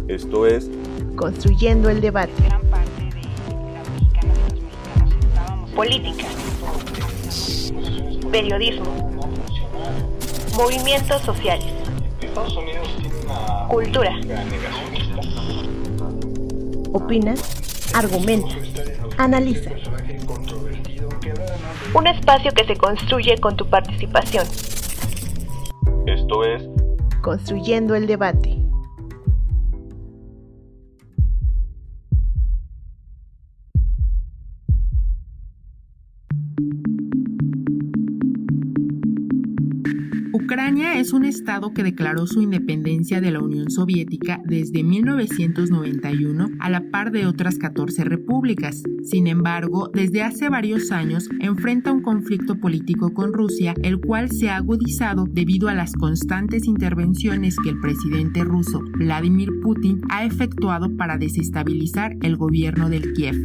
Esto es Construyendo el Debate. Gran parte de las mexicanas y los mexicanos estábamos. Política, periodismo, movimientos sociales, cultura. Opina, argumenta, analiza. Un espacio que se construye con tu participación. Esto es Construyendo el Debate. Ucrania es un estado que declaró su independencia de la Unión Soviética desde 1991 a la par de otras 14 repúblicas. Sin embargo, desde hace varios años enfrenta un conflicto político con Rusia, el cual se ha agudizado debido a las constantes intervenciones que el presidente ruso Vladimir Putin ha efectuado para desestabilizar el gobierno del Kiev.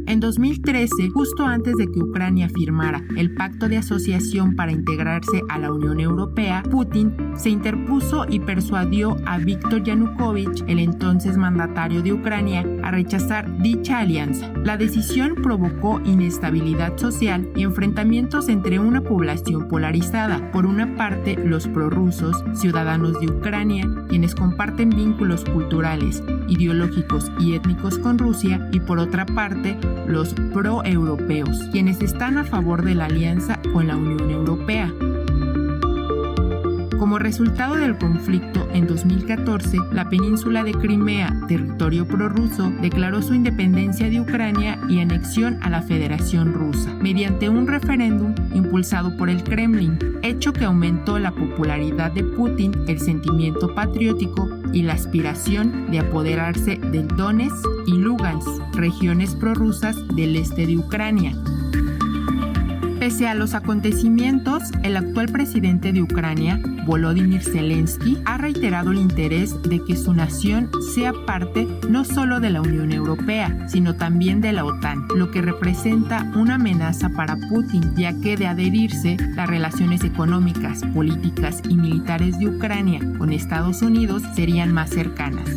En 2013, justo antes de que Ucrania firmara el pacto de asociación para integrarse a la Unión Europea, Putin se interpuso y persuadió a Viktor Yanukovych, el entonces mandatario de Ucrania, a rechazar dicha alianza. La decisión provocó inestabilidad social y enfrentamientos entre una población polarizada. Por una parte, los prorrusos, ciudadanos de Ucrania, quienes comparten vínculos culturales, ideológicos y étnicos con Rusia, y por otra parte, los pro-europeos, quienes están a favor de la alianza con la Unión Europea. Como resultado del conflicto, en 2014, la península de Crimea, territorio prorruso, declaró su independencia de Ucrania y anexión a la Federación Rusa, mediante un referéndum impulsado por el Kremlin, hecho que aumentó la popularidad de Putin, el sentimiento patriótico y la aspiración de apoderarse del Donetsk y Lugansk, regiones prorrusas del este de Ucrania. Pese a los acontecimientos, el actual presidente de Ucrania, Volodymyr Zelensky, ha reiterado el interés de que su nación sea parte no solo de la Unión Europea, sino también de la OTAN, lo que representa una amenaza para Putin, ya que de adherirse, las relaciones económicas, políticas y militares de Ucrania con Estados Unidos serían más cercanas.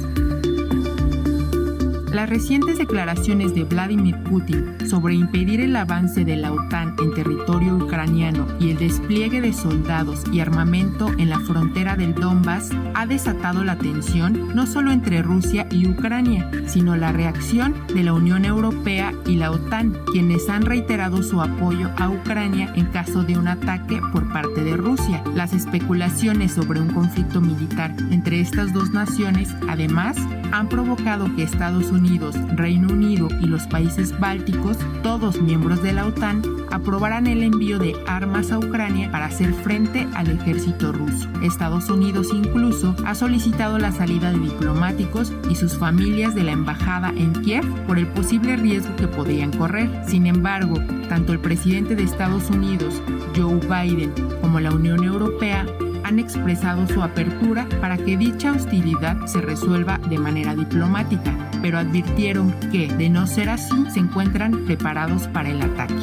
Las recientes declaraciones de Vladimir Putin sobre impedir el avance de la OTAN en territorio ucraniano y el despliegue de soldados y armamento en la frontera del Donbass ha desatado la tensión no solo entre Rusia y Ucrania, sino la reacción de la Unión Europea y la OTAN, quienes han reiterado su apoyo a Ucrania en caso de un ataque por parte de Rusia. Las especulaciones sobre un conflicto militar entre estas dos naciones, además, han provocado que Estados Unidos, Reino Unido y los países bálticos, todos miembros de la OTAN, aprobaran el envío de armas a Ucrania para hacer frente al ejército ruso. Estados Unidos incluso ha solicitado la salida de diplomáticos y sus familias de la embajada en Kiev por el posible riesgo que podrían correr. Sin embargo, tanto el presidente de Estados Unidos, Joe Biden, como la Unión Europea han expresado su apertura para que dicha hostilidad se resuelva de manera diplomática, pero advirtieron que, de no ser así, se encuentran preparados para el ataque.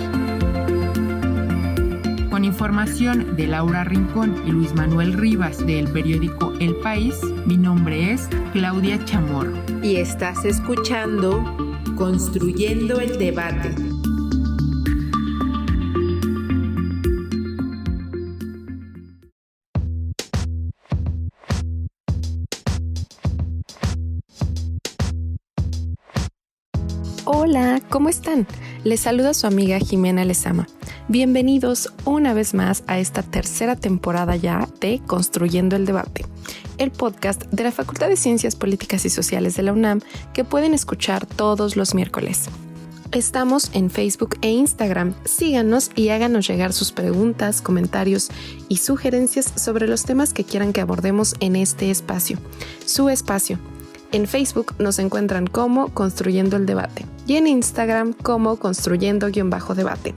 Con información de Laura Rincón y Luis Manuel Rivas del periódico El País, mi nombre es Claudia Chamorro. Y estás escuchando Construyendo el Debate. Hola, ¿cómo están? Les saluda su amiga Jimena Lezama. Bienvenidos una vez más a esta tercera temporada ya de Construyendo el Debate, el podcast de la Facultad de Ciencias Políticas y Sociales de la UNAM que pueden escuchar todos los miércoles. Estamos en Facebook e Instagram. Síganos y háganos llegar sus preguntas, comentarios y sugerencias sobre los temas que quieran que abordemos en este espacio, su espacio. En Facebook nos encuentran como Construyendo el Debate y en Instagram como Construyendo_Debate.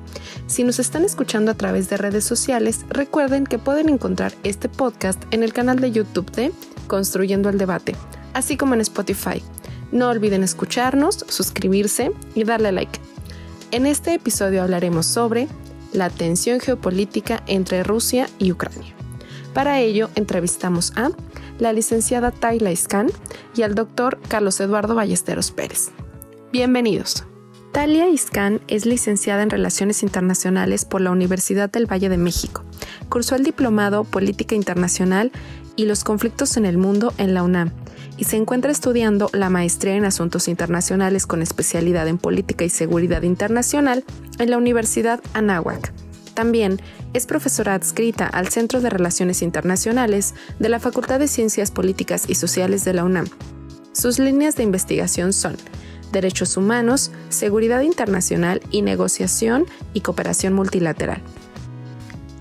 Si nos están escuchando a través de redes sociales, recuerden que pueden encontrar este podcast en el canal de YouTube de Construyendo el Debate, así como en Spotify. No olviden escucharnos, suscribirse y darle like. En este episodio hablaremos sobre la tensión geopolítica entre Rusia y Ucrania. Para ello, entrevistamos a la licenciada Tayla Iscán y al doctor Carlos Eduardo Ballesteros Pérez. Bienvenidos. Tayla Iscán es licenciada en Relaciones Internacionales por la Universidad del Valle de México. Cursó el diplomado Política Internacional y los conflictos en el mundo en la UNAM y se encuentra estudiando la maestría en Asuntos Internacionales con especialidad en Política y Seguridad Internacional en la Universidad Anáhuac. También es profesora adscrita al Centro de Relaciones Internacionales de la Facultad de Ciencias Políticas y Sociales de la UNAM. Sus líneas de investigación son Derechos Humanos, Seguridad Internacional y Negociación y Cooperación Multilateral.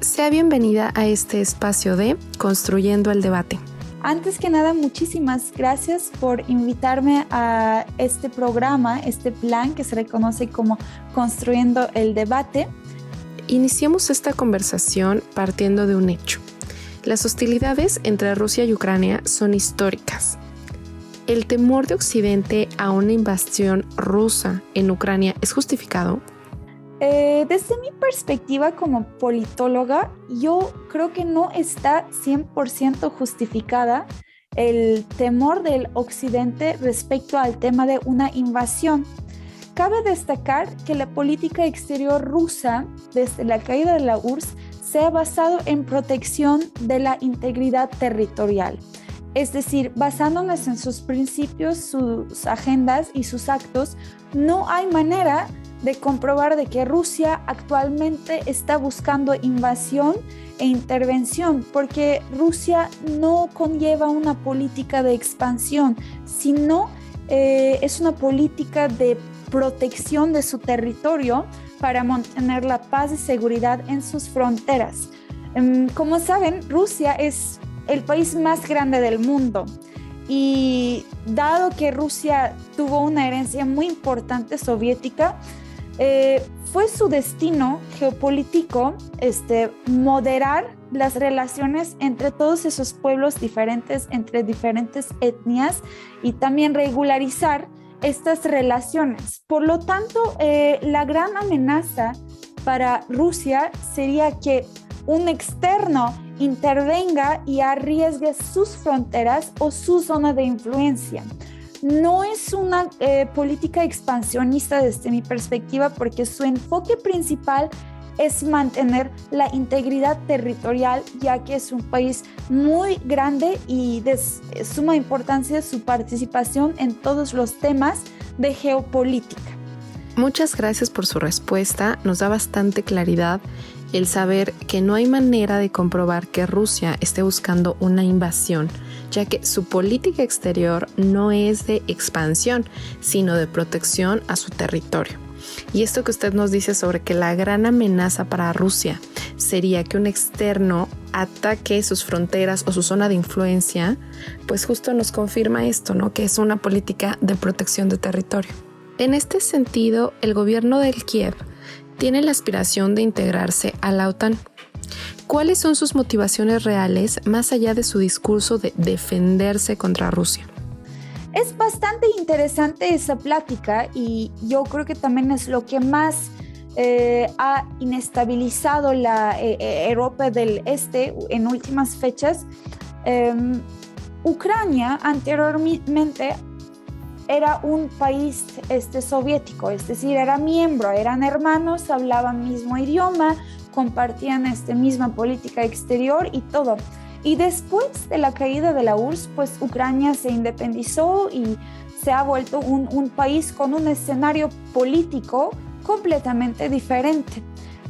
Sea bienvenida a este espacio de Construyendo el Debate. Antes que nada, muchísimas gracias por invitarme a este programa, este plan que se reconoce como Construyendo el Debate. Iniciemos esta conversación partiendo de un hecho. Las hostilidades entre Rusia y Ucrania son históricas. ¿El temor de Occidente a una invasión rusa en Ucrania es justificado? Desde mi perspectiva como politóloga, yo creo que no está 100% justificada el temor del Occidente respecto al tema de una invasión. Cabe destacar que la política exterior rusa, desde la caída de la URSS, se ha basado en protección de la integridad territorial. Es decir, basándonos en sus principios, sus agendas y sus actos, no hay manera de comprobar de que Rusia actualmente está buscando invasión e intervención, porque Rusia no conlleva una política de expansión, sino es una política de protección de su territorio para mantener la paz y seguridad en sus fronteras. Como saben, Rusia es el país más grande del mundo y dado que Rusia tuvo una herencia muy importante soviética, fue su destino geopolítico moderar las relaciones entre todos esos pueblos diferentes, entre diferentes etnias y también regularizar estas relaciones. Por lo tanto, la gran amenaza para Rusia sería que un externo intervenga y arriesgue sus fronteras o su zona de influencia. No es una política expansionista desde mi perspectiva, porque su enfoque principal es mantener la integridad territorial, ya que es un país muy grande y de suma importancia su participación en todos los temas de geopolítica. Muchas gracias por su respuesta. Nos da bastante claridad el saber que no hay manera de comprobar que Rusia esté buscando una invasión, ya que su política exterior no es de expansión, sino de protección a su territorio. Y esto que usted nos dice sobre que la gran amenaza para Rusia sería que un externo ataque sus fronteras o su zona de influencia, pues justo nos confirma esto, ¿no? Que es una política de protección de territorio. En este sentido, el gobierno del Kiev tiene la aspiración de integrarse a la OTAN. ¿Cuáles son sus motivaciones reales más allá de su discurso de defenderse contra Rusia? Es bastante interesante esa plática y yo creo que también es lo que más ha inestabilizado la Europa del Este en últimas fechas. Ucrania anteriormente era un país soviético, es decir, era miembro, eran hermanos, hablaban mismo idioma, compartían misma política exterior y todo. Y después de la caída de la URSS, pues Ucrania se independizó y se ha vuelto un país con un escenario político completamente diferente.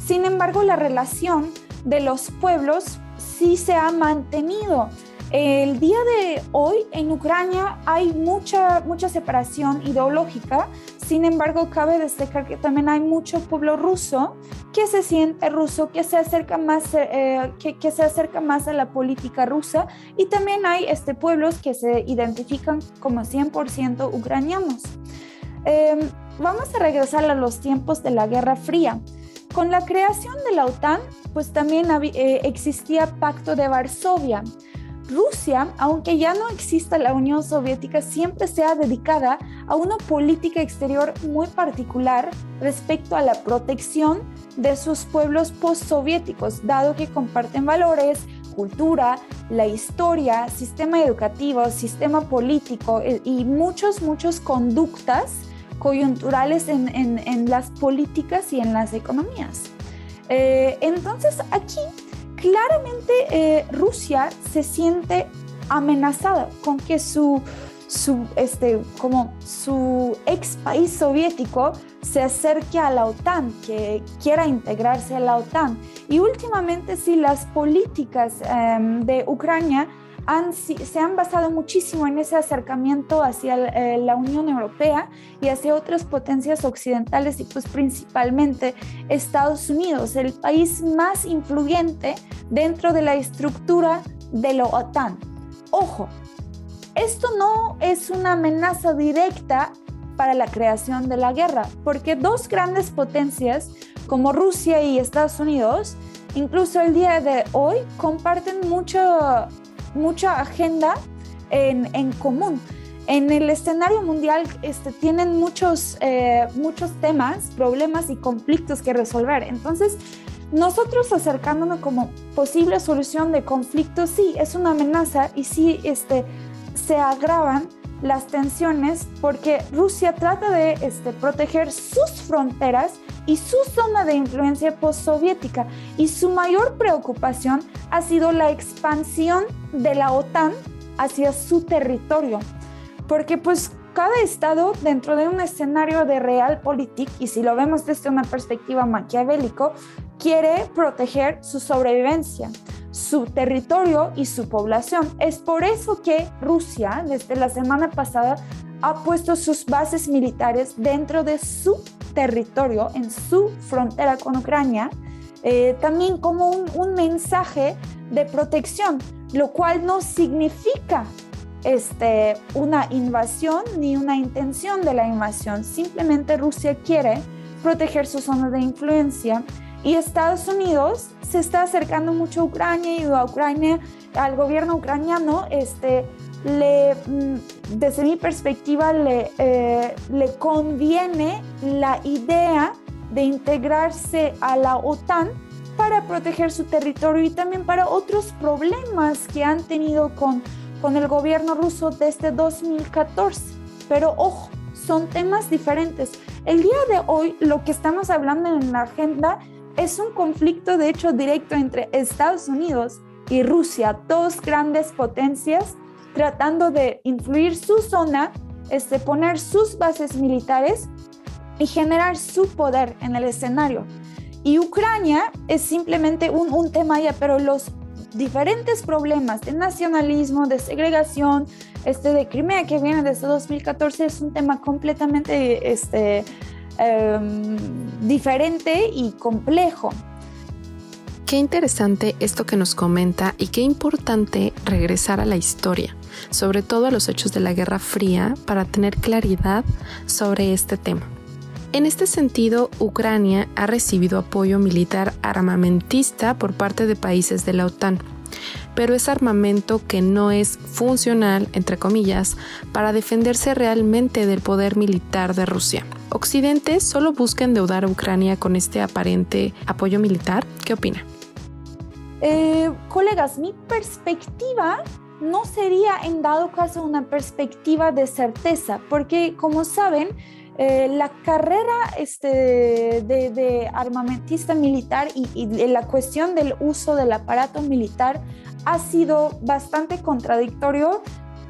Sin embargo, la relación de los pueblos sí se ha mantenido. El día de hoy en Ucrania hay mucha separación ideológica. Sin embargo, cabe destacar que también hay mucho pueblo ruso que se siente ruso, que se acerca más a la política rusa, y también hay pueblos que se identifican como 100% ucranianos. Vamos a regresar a los tiempos de la Guerra Fría. Con la creación de la OTAN, pues también existía Pacto de Varsovia. Rusia, aunque ya no exista la Unión Soviética, siempre se ha dedicado a una política exterior muy particular respecto a la protección de sus pueblos postsoviéticos, dado que comparten valores, cultura la historia, sistema educativo, sistema político y muchas conductas coyunturales en las políticas y en las economías. Entonces aquí claramente Rusia se siente amenazada con que su ex país soviético se acerque a la OTAN, que quiera integrarse a la OTAN. Y últimamente sí, las políticas de Ucrania se han basado muchísimo en ese acercamiento hacia la Unión Europea y hacia otras potencias occidentales y pues principalmente Estados Unidos, el país más influyente dentro de la estructura de la OTAN. Ojo, esto no es una amenaza directa para la creación de la guerra, porque dos grandes potencias como Rusia y Estados Unidos, incluso el día de hoy, comparten mucha agenda en común. En el escenario mundial tienen muchos temas, problemas y conflictos que resolver. Entonces, nosotros acercándonos como posible solución de conflictos, sí, es una amenaza y sí se agravan las tensiones porque Rusia trata de proteger sus fronteras y su zona de influencia postsoviética, y su mayor preocupación ha sido la expansión de la OTAN hacia su territorio, porque pues cada estado dentro de un escenario de realpolitik, y si lo vemos desde una perspectiva maquiavélico, quiere proteger su sobrevivencia, su territorio y su población. Es por eso que Rusia desde la semana pasada ha puesto sus bases militares dentro de su territorio, en su frontera con Ucrania, también como un mensaje de protección, lo cual no significa una invasión ni una intención de la invasión. Simplemente Rusia quiere proteger su zona de influencia y Estados Unidos se está acercando mucho a Ucrania y al gobierno ucraniano. Desde mi perspectiva le conviene la idea de integrarse a la OTAN para proteger su territorio y también para otros problemas que han tenido con el gobierno ruso desde 2014. Pero ojo, son temas diferentes. El día de hoy lo que estamos hablando en la agenda es un conflicto de hecho directo entre Estados Unidos y Rusia, dos grandes potencias tratando de influir su zona, poner sus bases militares y generar su poder en el escenario. Y Ucrania es simplemente un tema ya, pero los diferentes problemas de nacionalismo, de segregación, de Crimea que viene desde 2014 es un tema completamente diferente y complejo. Qué interesante esto que nos comenta y qué importante regresar a la historia, sobre todo a los hechos de la Guerra Fría, para tener claridad sobre este tema. En este sentido, Ucrania ha recibido apoyo militar armamentista por parte de países de la OTAN, pero es armamento que no es funcional, entre comillas, para defenderse realmente del poder militar de Rusia. ¿Occidente solo busca endeudar a Ucrania con este aparente apoyo militar? ¿Qué opina? Colegas, mi perspectiva no sería en dado caso una perspectiva de certeza, porque como saben, la carrera de armamentista militar y la cuestión del uso del aparato militar ha sido bastante contradictorio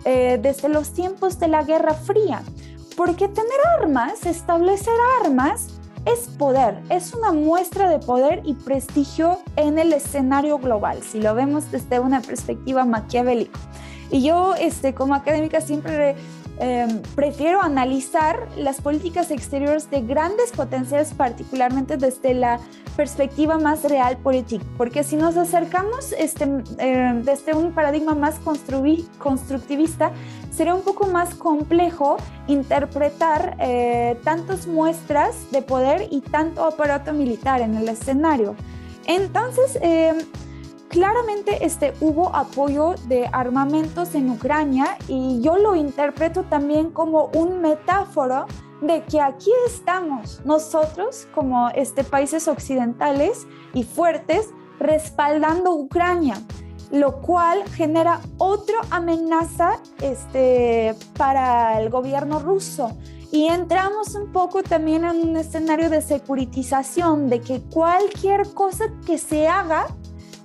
desde los tiempos de la Guerra Fría, porque tener armas, establecer armas, es poder, es una muestra de poder y prestigio en el escenario global, si lo vemos desde una perspectiva maquiavélica. Y yo, como académica, siempre prefiero analizar las políticas exteriores de grandes potencias, particularmente desde la perspectiva más realpolitik, porque si nos acercamos desde un paradigma más constructivista, será un poco más complejo interpretar tantas muestras de poder y tanto aparato militar en el escenario. Entonces, claramente hubo apoyo de armamentos en Ucrania y yo lo interpreto también como un metáforo de que aquí estamos nosotros como países occidentales y fuertes respaldando Ucrania. lo cual genera otra amenaza para el gobierno ruso. Y entramos un poco también en un escenario de securitización, de que cualquier cosa que se haga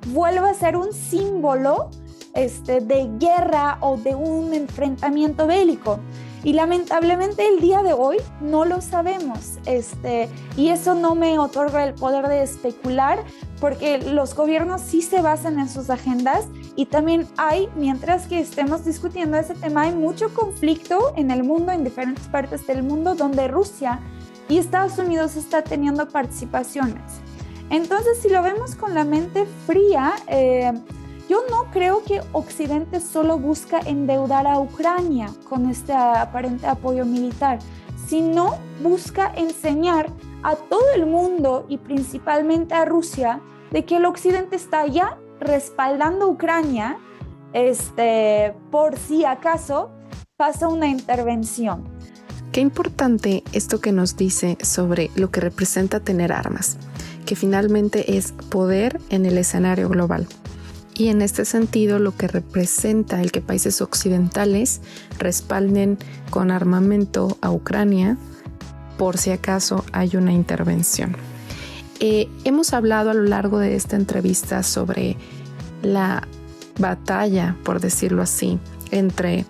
vuelva a ser un símbolo de guerra o de un enfrentamiento bélico. Y lamentablemente el día de hoy no lo sabemos, y eso no me otorga el poder de especular, porque los gobiernos sí se basan en sus agendas, y también mientras que estemos discutiendo ese tema, hay mucho conflicto en el mundo, en diferentes partes del mundo, donde Rusia y Estados Unidos están teniendo participaciones. Entonces, si lo vemos con la mente fría, yo no creo que Occidente solo busca endeudar a Ucrania con este aparente apoyo militar, sino busca enseñar a todo el mundo y principalmente a Rusia de que el Occidente está allá respaldando a Ucrania por si acaso pasa una intervención. Qué importante esto que nos dice sobre lo que representa tener armas, que finalmente es poder en el escenario global. Y en este sentido, lo que representa el que países occidentales respalden con armamento a Ucrania por si acaso hay una intervención. Hemos hablado a lo largo de esta entrevista sobre la batalla, por decirlo así, entre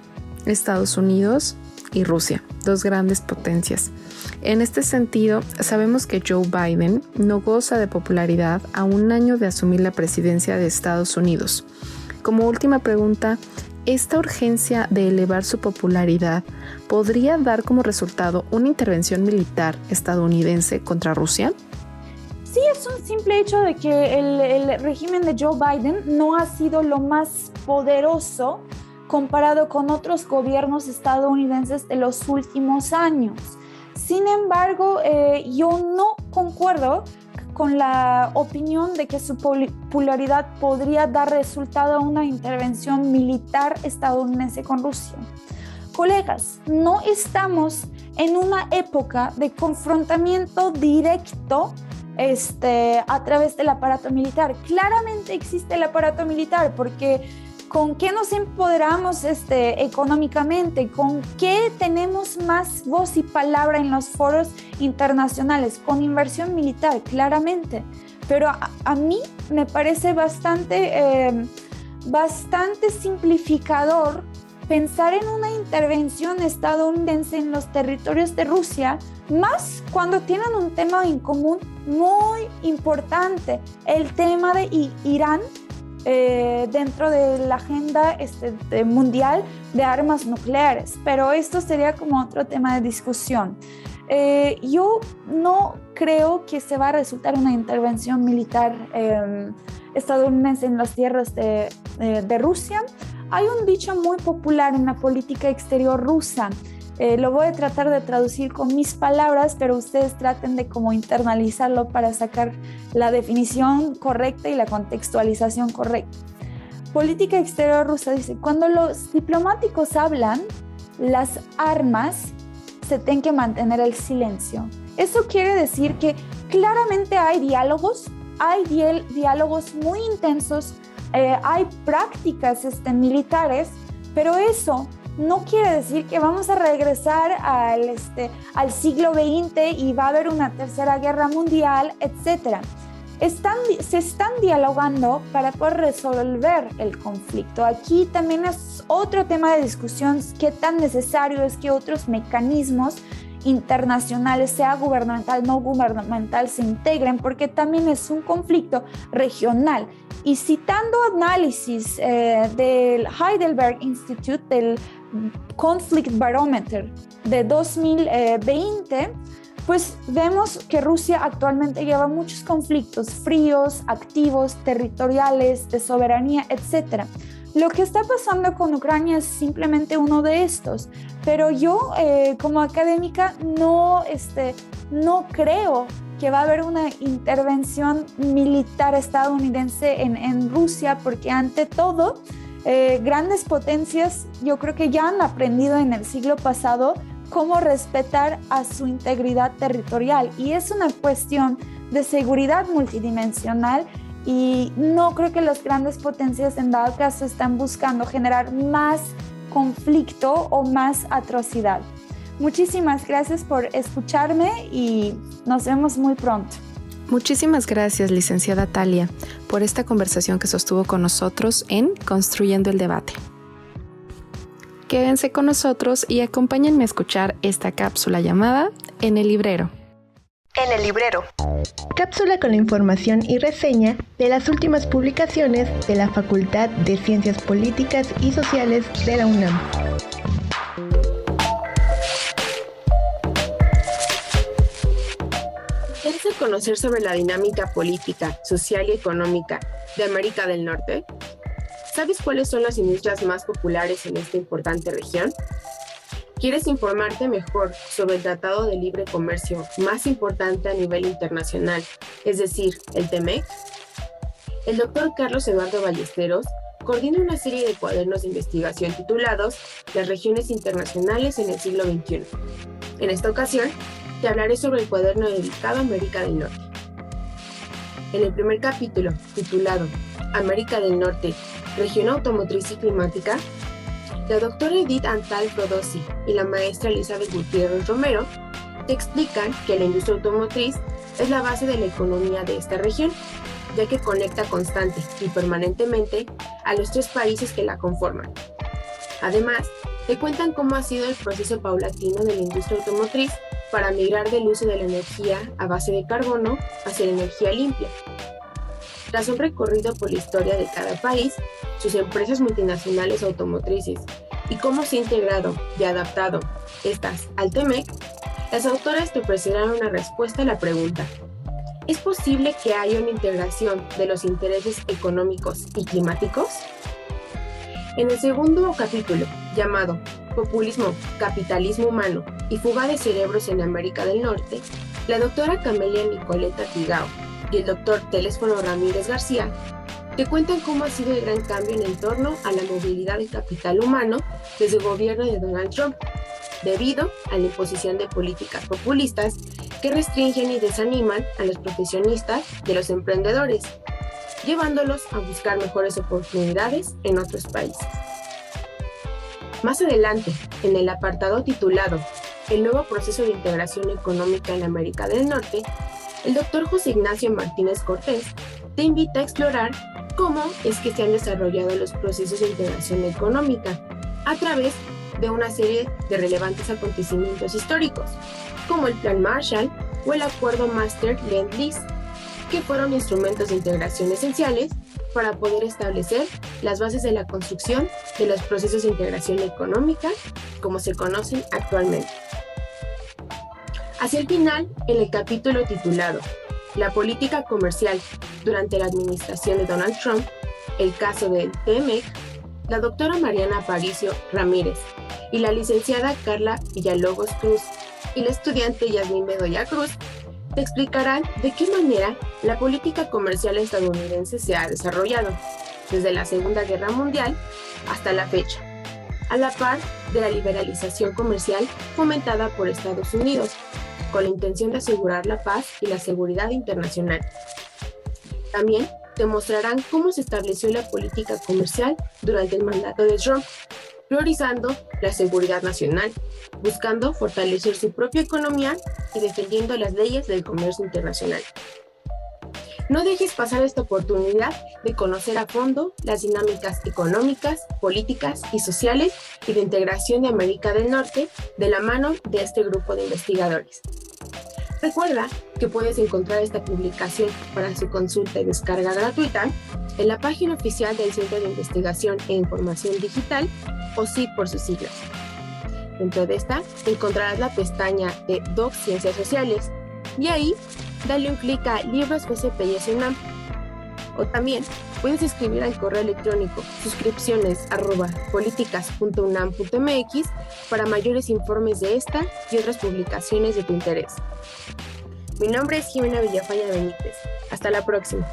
Estados Unidos y Rusia, dos grandes potencias. En este sentido, sabemos que Joe Biden no goza de popularidad a un año de asumir la presidencia de Estados Unidos. Como última pregunta, ¿esta urgencia de elevar su popularidad podría dar como resultado una intervención militar estadounidense contra Rusia? Sí, es un simple hecho de que el régimen de Joe Biden no ha sido lo más poderoso comparado con otros gobiernos estadounidenses de los últimos años. Sin embargo, yo no concuerdo con la opinión de que su popularidad podría dar resultado a una intervención militar estadounidense con Rusia. Colegas, no estamos en una época de confrontamiento directo a través del aparato militar. Claramente existe el aparato militar porque ¿con qué nos empoderamos económicamente? ¿Con qué tenemos más voz y palabra en los foros internacionales? Con inversión militar, claramente. Pero a mí me parece bastante simplificador pensar en una intervención estadounidense en los territorios de Rusia, más cuando tienen un tema en común muy importante, el tema de Irán, dentro de la agenda mundial de armas nucleares, pero esto sería como otro tema de discusión. Yo no creo que se va a resultar una intervención militar estadounidense en las tierras de Rusia. Hay un dicho muy popular en la política exterior rusa, lo voy a tratar de traducir con mis palabras, pero ustedes traten de como internalizarlo para sacar la definición correcta y la contextualización correcta. Política exterior rusa dice: cuando los diplomáticos hablan, las armas se tienen que mantener el silencio. Eso quiere decir que claramente hay diálogos muy intensos, hay prácticas militares, pero eso no quiere decir que vamos a regresar al siglo XX y va a haber una tercera guerra mundial, etc. Se están dialogando para poder resolver el conflicto. Aquí también es otro tema de discusión, qué tan necesario es que otros mecanismos internacionales, sea gubernamental, no gubernamental, se integren, porque también es un conflicto regional. Y citando análisis del Heidelberg Institute, del Conflict Barometer de 2020, pues vemos que Rusia actualmente lleva muchos conflictos fríos, activos, territoriales, de soberanía, etc. Lo que está pasando con Ucrania es simplemente uno de estos, pero yo como académica no creo que va a haber una intervención militar estadounidense en Rusia, porque ante todo, grandes potencias yo creo que ya han aprendido en el siglo pasado cómo respetar a su integridad territorial, y es una cuestión de seguridad multidimensional y no creo que las grandes potencias en dado caso están buscando generar más conflicto o más atrocidad. Muchísimas gracias por escucharme y nos vemos muy pronto. Muchísimas gracias, licenciada Talia, por esta conversación que sostuvo con nosotros en Construyendo el Debate. Quédense con nosotros y acompáñenme a escuchar esta cápsula llamada En el Librero. En el Librero. Cápsula con la información y reseña de las últimas publicaciones de la Facultad de Ciencias Políticas y Sociales de la UNAM. ¿Quieres conocer sobre la dinámica política, social y económica de América del Norte? ¿Sabes cuáles son las industrias más populares en esta importante región? ¿Quieres informarte mejor sobre el Tratado de Libre Comercio más importante a nivel internacional, es decir, el TEMEC? El doctor Carlos Eduardo Ballesteros coordina una serie de cuadernos de investigación titulados Las regiones internacionales en el siglo XXI. En esta ocasión, te hablaré sobre el cuaderno dedicado a América del Norte. En el primer capítulo, titulado América del Norte, región automotriz y climática, la doctora Edith Antal Frodossi y la maestra Elizabeth Gutiérrez Romero te explican que la industria automotriz es la base de la economía de esta región, ya que conecta constante y permanentemente a los 3 países que la conforman. Además, te cuentan cómo ha sido el proceso paulatino de la industria automotriz para migrar del uso de la energía a base de carbono hacia la energía limpia. Tras un recorrido por la historia de cada país, sus empresas multinacionales automotrices y cómo se ha integrado y adaptado estas al TEMEC, las autoras te ofrecerán una respuesta a la pregunta: ¿es posible que haya una integración de los intereses económicos y climáticos? En el segundo capítulo, llamado Populismo, Capitalismo Humano y Fuga de Cerebros en América del Norte, la doctora Camelia Nicoleta Tigao y el doctor Telésforo Ramírez García te cuentan cómo ha sido el gran cambio en torno a la movilidad de capital humano desde el gobierno de Donald Trump, debido a la imposición de políticas populistas que restringen y desaniman a los profesionistas de los emprendedores, llevándolos a buscar mejores oportunidades en otros países. Más adelante, en el apartado titulado El nuevo proceso de integración económica en América del Norte, el doctor José Ignacio Martínez Cortés te invita a explorar cómo es que se han desarrollado los procesos de integración económica a través de una serie de relevantes acontecimientos históricos, como el Plan Marshall o el Acuerdo Maastricht-Lend-Lease, que fueron instrumentos de integración esenciales para poder establecer las bases de la construcción de los procesos de integración económica como se conocen actualmente. Hacia el final, en el capítulo titulado La política comercial durante la administración de Donald Trump, el caso del TEMEC, la doctora Mariana Aparicio Ramírez y la licenciada Carla Villalobos Cruz y la estudiante Yasmín Bedoya Cruz te explicarán de qué manera la política comercial estadounidense se ha desarrollado desde la Segunda Guerra Mundial hasta la fecha, a la par de la liberalización comercial fomentada por Estados Unidos, con la intención de asegurar la paz y la seguridad internacional. También te mostrarán cómo se estableció la política comercial durante el mandato de Trump, priorizando la seguridad nacional, buscando fortalecer su propia economía y defendiendo las leyes del comercio internacional. No dejes pasar esta oportunidad de conocer a fondo las dinámicas económicas, políticas y sociales y de integración de América del Norte de la mano de este grupo de investigadores. Recuerda que puedes encontrar esta publicación para su consulta y descarga gratuita en la página oficial del Centro de Investigación e Información Digital, o CID por sus siglas. Dentro de esta encontrarás la pestaña de Doc Ciencias Sociales y ahí dale un clic a Libros PCPS UNAM. O también puedes escribir al correo electrónico suscripciones@políticas.unam.mx para mayores informes de esta y otras publicaciones de tu interés. Mi nombre es Jimena Villafaña Benítez. Hasta la próxima.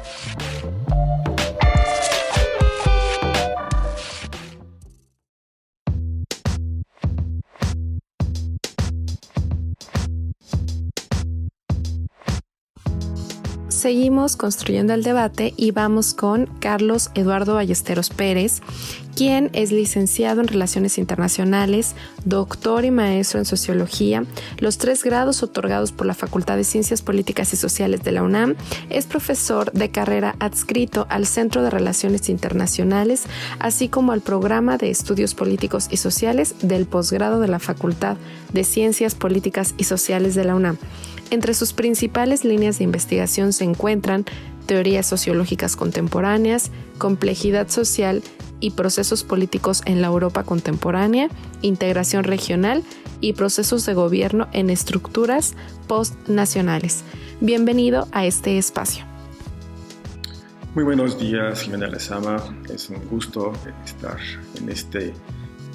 Seguimos construyendo el debate y vamos con Carlos Eduardo Ballesteros Pérez, quien es licenciado en Relaciones Internacionales, doctor y maestro en Sociología, los 3 grados otorgados por la Facultad de Ciencias Políticas y Sociales de la UNAM, es profesor de carrera adscrito al Centro de Relaciones Internacionales, así como al Programa de Estudios Políticos y Sociales del posgrado de la Facultad de Ciencias Políticas y Sociales de la UNAM. Entre sus principales líneas de investigación se encuentran teorías sociológicas contemporáneas, complejidad social y procesos políticos en la Europa contemporánea, integración regional y procesos de gobierno en estructuras postnacionales. Bienvenido a este espacio. Muy buenos días, Jimena Lezama. Es un gusto estar en este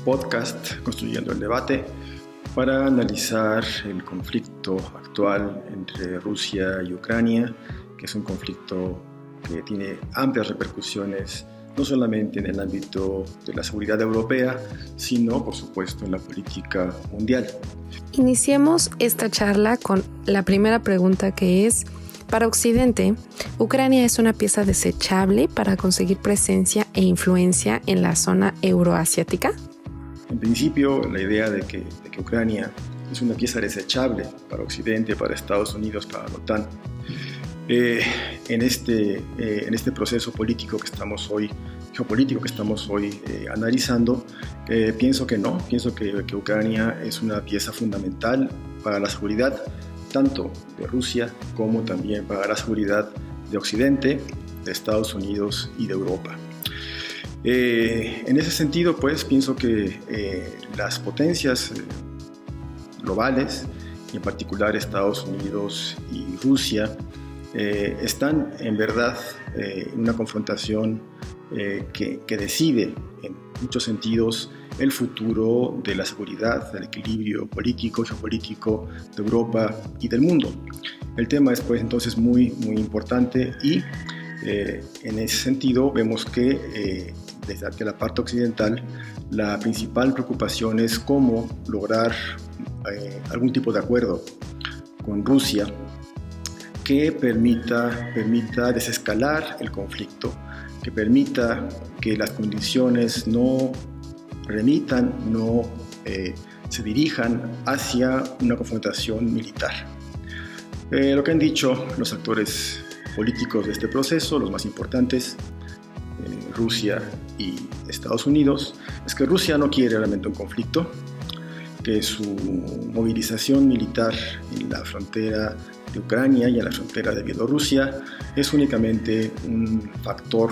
podcast Construyendo el Debate para analizar el conflicto actual entre Rusia y Ucrania, que es un conflicto que tiene amplias repercusiones no solamente en el ámbito de la seguridad europea, sino, por supuesto, en la política mundial. Iniciemos esta charla con la primera pregunta, que es: para Occidente, ¿Ucrania es una pieza desechable para conseguir presencia e influencia en la zona euroasiática? En principio, la idea de que Ucrania es una pieza desechable para Occidente, para Estados Unidos, para la OTAN, en este proceso político que estamos hoy, geopolítico que estamos hoy analizando, pienso que no. Pienso que Ucrania es una pieza fundamental para la seguridad tanto de Rusia como también para la seguridad de Occidente, de Estados Unidos y de Europa. En ese sentido, pues, pienso que las potencias globales, y en particular Estados Unidos y Rusia, están en verdad en una confrontación que decide en muchos sentidos el futuro de la seguridad, del equilibrio político, geopolítico de Europa y del mundo. El tema es, pues, entonces muy importante y en ese sentido vemos que desde la parte occidental la principal preocupación es cómo lograr algún tipo de acuerdo con Rusia que permita desescalar el conflicto, que permita que las condiciones no remitan, no se dirijan hacia una confrontación militar. Lo que han dicho los actores políticos de este proceso, los más importantes, Rusia y Estados Unidos, es que Rusia no quiere realmente un conflicto, que su movilización militar en la frontera de Ucrania y en la frontera de Bielorrusia es únicamente un factor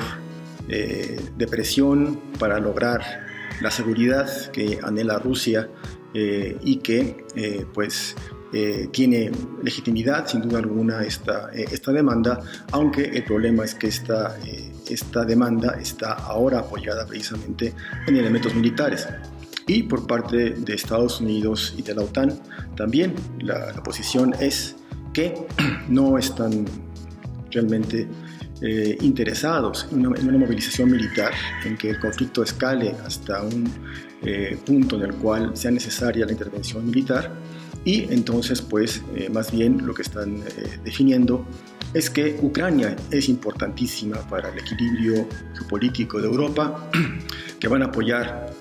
de presión para lograr la seguridad que anhela Rusia y que tiene legitimidad sin duda alguna esta demanda, aunque el problema es que esta demanda está ahora apoyada precisamente en elementos militares. Y por parte de Estados Unidos y de la OTAN también la posición es que no están realmente interesados en una movilización militar, en que el conflicto escale hasta un punto en el cual sea necesaria la intervención militar, y entonces pues más bien lo que están definiendo es que Ucrania es importantísima para el equilibrio geopolítico de Europa, que van a apoyar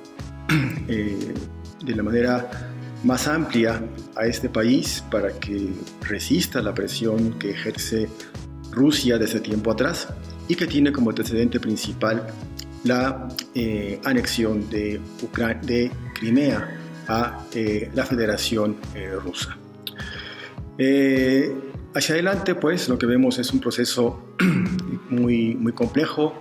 de la manera más amplia a este país para que resista la presión que ejerce Rusia desde tiempo atrás y que tiene como antecedente principal la anexión de Crimea a la Federación Rusa. Hacia adelante, pues, lo que vemos es un proceso muy complejo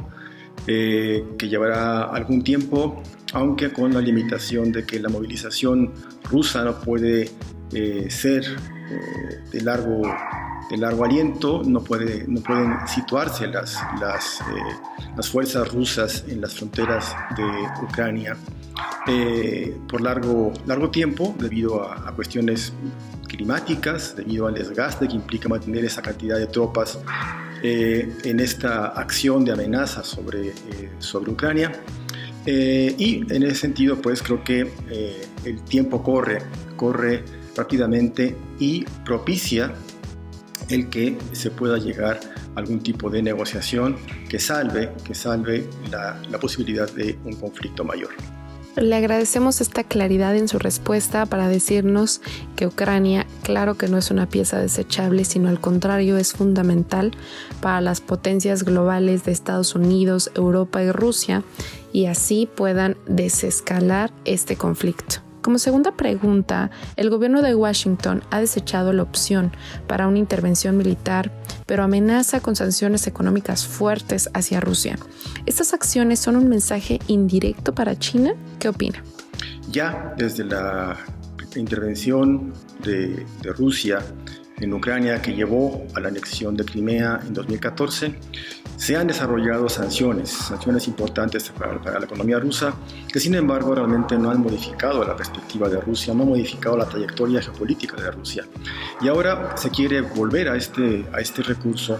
que llevará algún tiempo, aunque con la limitación de que la movilización rusa no puede ser de largo aliento, no pueden situarse las fuerzas rusas en las fronteras de Ucrania por largo tiempo, debido a cuestiones climáticas, debido al desgaste que implica mantener esa cantidad de tropas en esta acción de amenaza sobre Ucrania. Y en ese sentido, pues, creo que el tiempo corre rápidamente y propicia el que se pueda llegar algún tipo de negociación que salve la posibilidad de un conflicto mayor. Le agradecemos esta claridad en su respuesta para decirnos que Ucrania, claro que no es una pieza desechable, sino al contrario es fundamental para las potencias globales de Estados Unidos, Europa y Rusia, y así puedan desescalar este conflicto. Como segunda pregunta, el gobierno de Washington ha desechado la opción para una intervención militar, pero amenaza con sanciones económicas fuertes hacia Rusia. ¿Estas acciones son un mensaje indirecto para China? ¿Qué opina? Ya desde la intervención de Rusia en Ucrania, que llevó a la anexión de Crimea en 2014, se han desarrollado sanciones importantes para la economía rusa, que sin embargo realmente no han modificado la perspectiva de Rusia, no han modificado la trayectoria geopolítica de Rusia. Y ahora se quiere volver a este recurso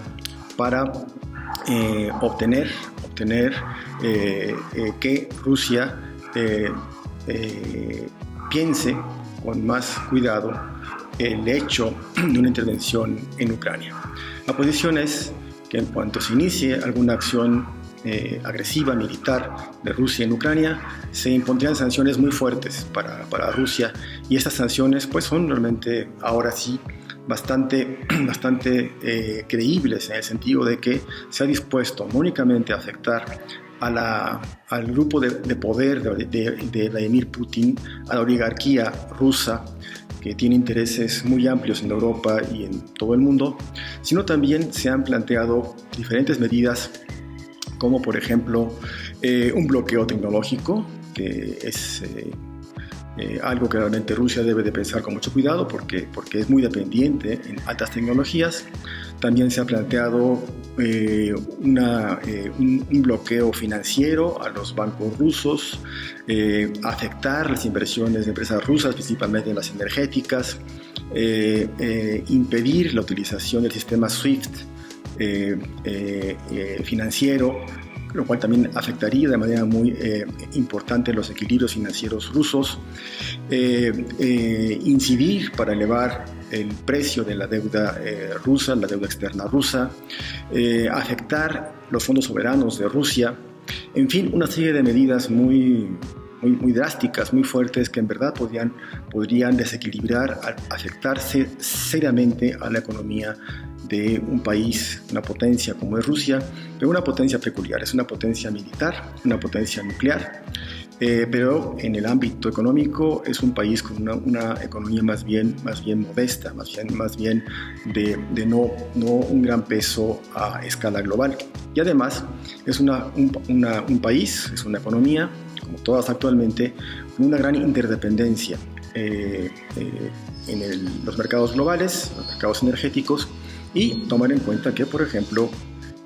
para obtener que Rusia piense con más cuidado el hecho de una intervención en Ucrania. La posición es que en cuanto se inicie alguna acción agresiva militar de Rusia en Ucrania, se impondrían sanciones muy fuertes para Rusia, y estas sanciones pues son realmente ahora sí bastante creíbles, en el sentido de que se ha dispuesto no únicamente a afectar al grupo de poder de Vladimir Putin, a la oligarquía rusa, que tiene intereses muy amplios en Europa y en todo el mundo, sino también se han planteado diferentes medidas, como por ejemplo un bloqueo tecnológico, que es algo que realmente Rusia debe de pensar con mucho cuidado porque es muy dependiente en altas tecnologías. También se ha planteado un bloqueo financiero a los bancos rusos, afectar las inversiones de empresas rusas, principalmente en las energéticas, impedir la utilización del sistema SWIFT financiero, lo cual también afectaría de manera muy importante los equilibrios financieros rusos, incidir para elevar el precio de la deuda rusa, la deuda externa rusa, afectar los fondos soberanos de Rusia, en fin, una serie de medidas muy drásticas, muy fuertes, que en verdad podrían desequilibrar, afectarse seriamente a la economía de un país, una potencia como es Rusia, pero una potencia peculiar, es una potencia militar, una potencia nuclear, pero en el ámbito económico es un país con una economía más bien modesta, más bien de no un gran peso a escala global. Y además es un país, es una economía, como todas actualmente, con una gran interdependencia en los mercados globales, los mercados energéticos, y tomar en cuenta que, por ejemplo,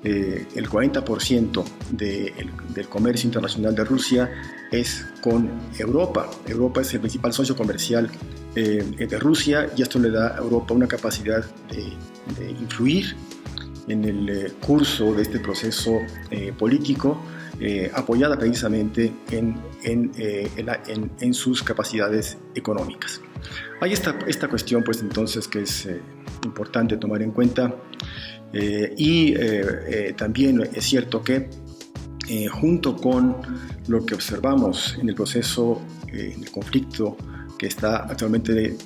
el 40% del comercio internacional de Rusia es con Europa. Europa es el principal socio comercial de Rusia, y esto le da a Europa una capacidad de influir en el curso de este proceso político, apoyada precisamente en sus capacidades económicas. Hay esta cuestión, pues entonces, que es importante tomar en cuenta, y también es cierto que junto con lo que observamos en el proceso, en el conflicto que está actualmente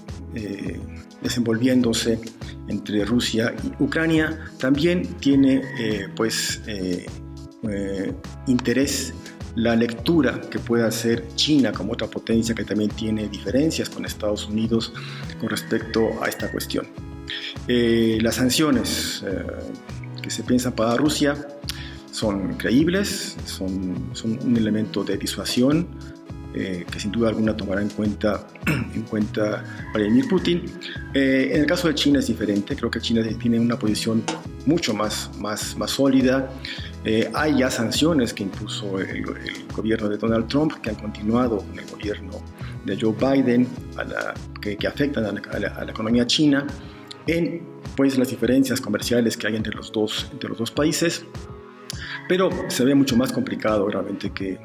desenvolviéndose entre Rusia y Ucrania, también tiene interés la lectura que pueda hacer China como otra potencia que también tiene diferencias con Estados Unidos con respecto a esta cuestión. Las sanciones que se piensan para Rusia son creíbles, son un elemento de disuasión que sin duda alguna tomará en cuenta Vladimir Putin. En el caso de China es diferente, creo que China tiene una posición mucho más sólida. Hay ya sanciones que impuso el gobierno de Donald Trump, que han continuado con el gobierno de Joe Biden, que afectan a la economía china, en pues las diferencias comerciales que hay entre los dos países. Pero se ve mucho más complicado realmente que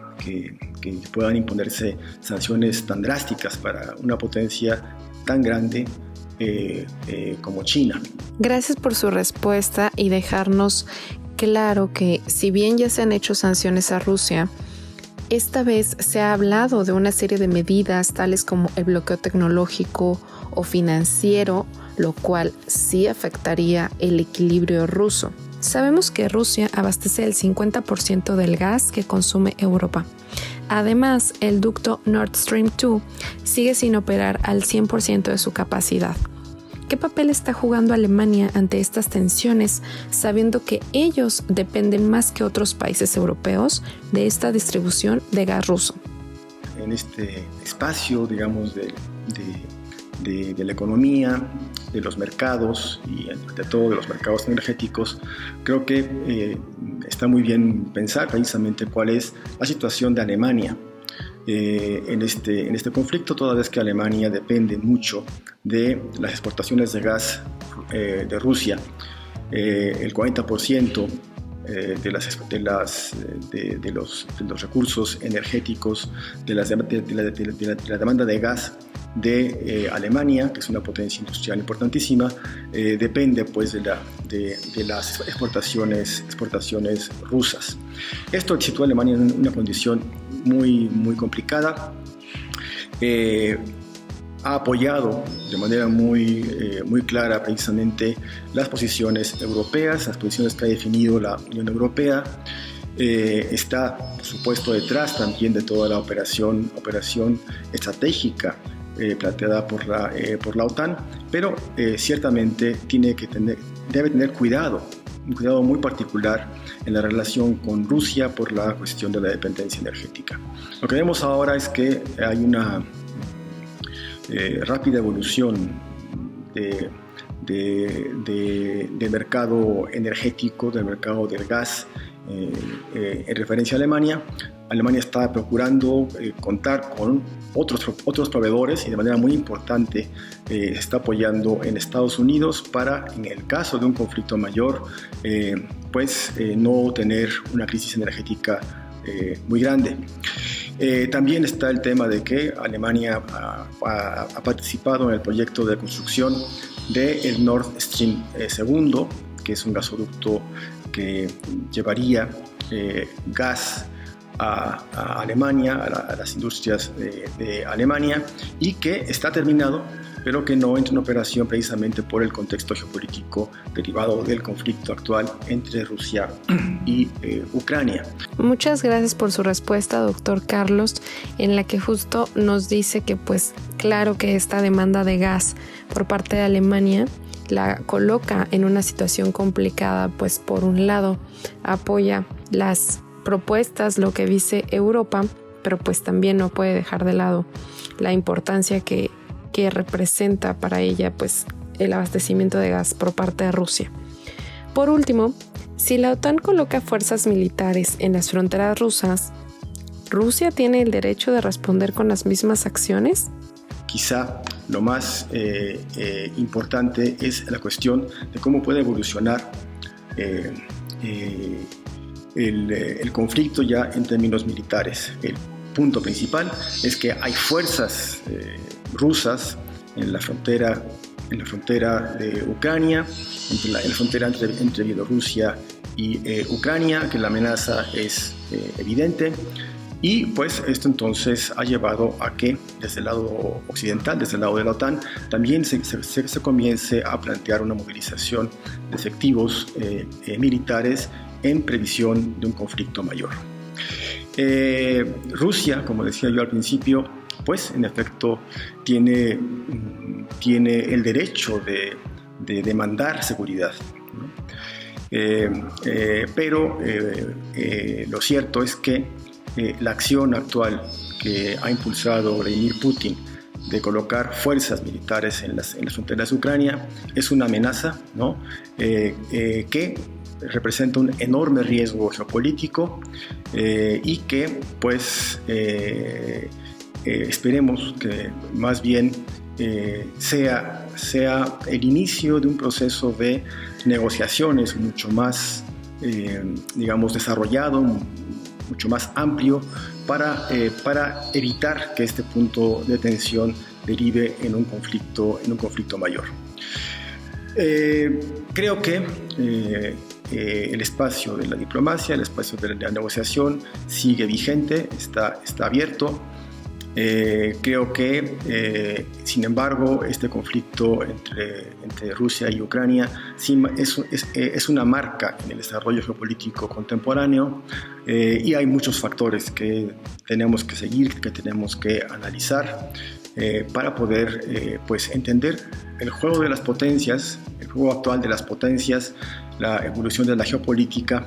puedan imponerse sanciones tan drásticas para una potencia tan grande como China. Gracias por su respuesta y dejarnos claro que si bien ya se han hecho sanciones a Rusia, esta vez se ha hablado de una serie de medidas tales como el bloqueo tecnológico o financiero, lo cual sí afectaría el equilibrio ruso. Sabemos que Rusia abastece el 50% del gas que consume Europa. Además, el ducto Nord Stream 2 sigue sin operar al 100% de su capacidad. ¿Qué papel está jugando Alemania ante estas tensiones, sabiendo que ellos dependen más que otros países europeos de esta distribución de gas ruso? En este espacio, digamos, de la economía, de los mercados y ante todo de los mercados energéticos, creo que está muy bien pensar precisamente cuál es la situación de Alemania en este conflicto, toda vez que Alemania depende mucho de las exportaciones de gas de Rusia. El 40% de los recursos energéticos de la demanda de gas de Alemania, que es una potencia industrial importantísima, depende pues de las exportaciones rusas. Esto sitúa a Alemania en una condición muy complicada. Ha apoyado de manera muy clara precisamente las posiciones europeas, las posiciones que ha definido la Unión Europea. Está, por supuesto, detrás también de toda la operación estratégica planteada por la OTAN, pero ciertamente debe tener un cuidado muy particular en la relación con Rusia por la cuestión de la dependencia energética. Lo que vemos ahora es que hay una rápida evolución del mercado energético, del mercado del gas en referencia a Alemania. Alemania está procurando contar con otros proveedores y de manera muy importante está apoyando en Estados Unidos para, en el caso de un conflicto mayor, no tener una crisis energética muy grande. También está el tema de que Alemania ha participado en el proyecto de construcción del Nord Stream 2, que es un gasoducto que llevaría gas a Alemania, a las industrias de Alemania, y que está terminado, pero que no entra en operación precisamente por el contexto geopolítico derivado del conflicto actual entre Rusia y Ucrania. Muchas gracias por su respuesta, doctor Carlos, en la que justo nos dice que pues claro que esta demanda de gas por parte de Alemania la coloca en una situación complicada, pues por un lado apoya las propuestas, lo que dice Europa, pero pues también no puede dejar de lado la importancia que representa para ella pues el abastecimiento de gas por parte de Rusia. Por último, si la OTAN coloca fuerzas militares en las fronteras rusas, ¿Rusia tiene el derecho de responder con las mismas acciones? Quizá lo más importante es la cuestión de cómo puede evolucionar el conflicto ya en términos militares. El punto principal es que hay fuerzas rusas en la frontera de Ucrania, en la frontera entre Bielorrusia y Ucrania, que la amenaza es evidente. Y pues esto entonces ha llevado a que desde el lado occidental, desde el lado de la OTAN, también se comience a plantear una movilización de efectivos militares en previsión de un conflicto mayor. Rusia, como decía yo al principio, pues en efecto tiene el derecho de demandar seguridad, ¿no? Pero lo cierto es que la acción actual que ha impulsado Vladimir Putin de colocar fuerzas militares en las fronteras de Ucrania es una amenaza, ¿no? Que representa un enorme riesgo geopolítico y que pues esperemos que más bien sea el inicio de un proceso de negociaciones mucho más desarrollado, mucho más amplio para evitar que este punto de tensión derive en un conflicto mayor. Creo que el espacio de la diplomacia, el espacio de la negociación sigue vigente, está abierto. Creo que, sin embargo, este conflicto entre Rusia y Ucrania es una marca en el desarrollo geopolítico contemporáneo, y hay muchos factores que tenemos que seguir, que tenemos que analizar para poder entender el juego de las potencias, el juego actual de las potencias, la evolución de la geopolítica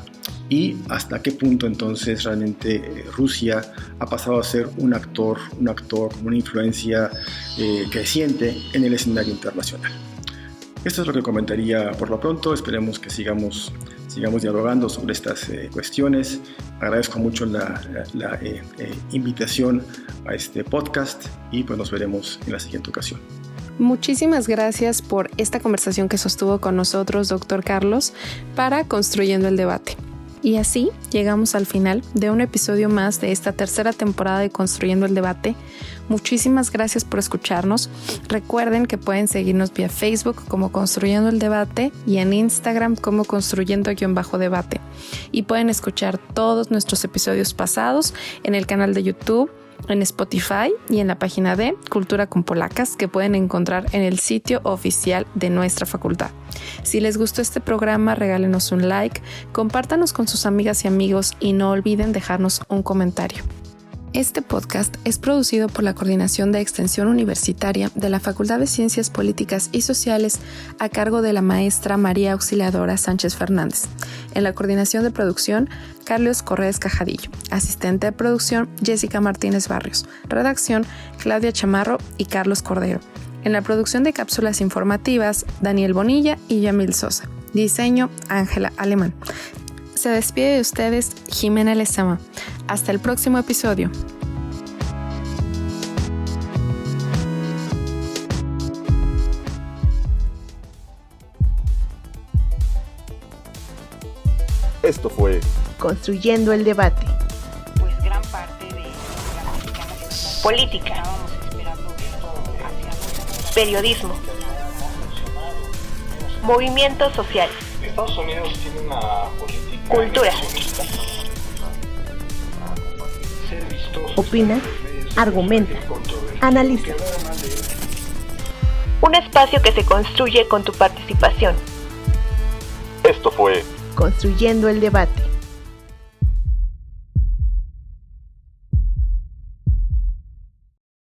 y hasta qué punto entonces realmente Rusia ha pasado a ser un actor con una influencia creciente en el escenario internacional. Esto es lo que comentaría por lo pronto. Esperemos que sigamos dialogando sobre estas cuestiones. Agradezco mucho la invitación a este podcast y pues nos veremos en la siguiente ocasión. Muchísimas gracias por esta conversación que sostuvo con nosotros, doctor Carlos, para Construyendo el Debate. Y así llegamos al final de un episodio más de esta tercera temporada de Construyendo el Debate. Muchísimas gracias por escucharnos. Recuerden que pueden seguirnos vía Facebook como Construyendo el Debate y en Instagram como Construyendo_Debate. Y pueden escuchar todos nuestros episodios pasados en el canal de YouTube, en Spotify y en la página de Cultura con Polacas, que pueden encontrar en el sitio oficial de nuestra facultad. Si les gustó este programa, regálenos un like, compártanos con sus amigas y amigos y no olviden dejarnos un comentario. Este podcast es producido por la Coordinación de Extensión Universitaria de la Facultad de Ciencias Políticas y Sociales a cargo de la maestra María Auxiliadora Sánchez Fernández. En la coordinación de producción, Carlos Corrales Cajadillo. Asistente de producción, Jessica Martínez Barrios. Redacción, Claudia Chamarro y Carlos Cordero. En la producción de cápsulas informativas, Daniel Bonilla y Yamil Sosa. Diseño, Ángela Alemán. Se despide de ustedes Jimena Lezama. Hasta el próximo episodio. Esto fue Construyendo el Debate. Pues gran parte de la mexicana Política. estábamos esperando esto hacia Periodismo. Movimientos sociales. Estados Unidos tiene una política Cultura. Opina, argumenta, analiza. Un espacio que se construye con tu participación. Esto fue Construyendo el Debate.